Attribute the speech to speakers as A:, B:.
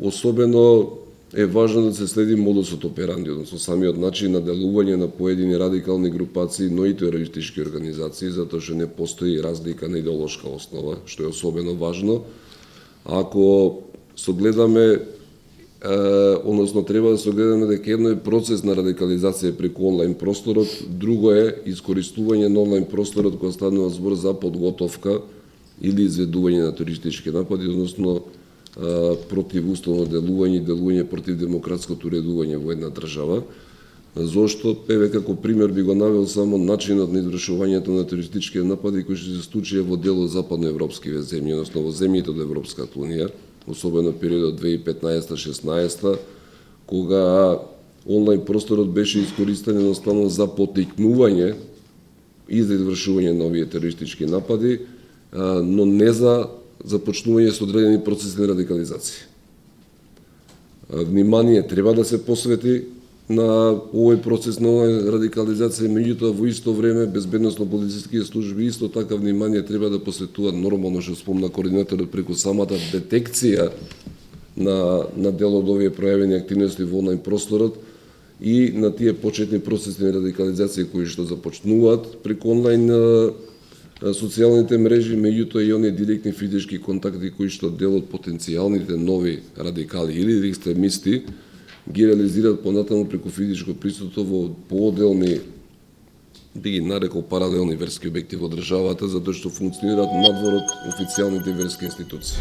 A: особено е важно да се следи модусот операнди, односно самиот начин на делување на поедини радикални групации, но и терористички организации, затоа што не постои разлика на идеолошка основа, што е особено важно. Ако согледаме, односно треба да согледаме дека едно е процес на радикализација преку онлайн просторот, друго е искористување на онлайн просторот кога станува збор за подготовка или изведување на терористички напади, односно противуставно делување и делување против демократското уредување во една држава. Зошто, како пример би го навел само начинот на извршувањето на терористички напади кои што се случија во дел од западноевропските земји, односно во земјите од Европската унија, особено периодот 2015-16, кога онлайн просторот беше искористен едноставно за поттикнување и за извршување на овие терористички напади, но не за започнување со одредени процеси на радикализација. Внимание треба да се посвети на овој процес на радикализација, меѓутоа во исто време безбедносно-полициските служби исто така внимание треба да посветуваат, нормално што спомна координаторот, преку самата детекција на дел од овие пројавени активности во онлайн просторот и на тие почетни процеси на радикализација кои што започнуваат преку онлайн социјалните мрежи, меѓутоа и оние директни физички контакти кои што дел од потенцијалните нови радикали или екстремисти ги реализираат понатаму преку физичко присуство во поотделни, би ги нарекол паралелни верски објекти во државата, затоа што функционираат надвор од официјалните верски институции.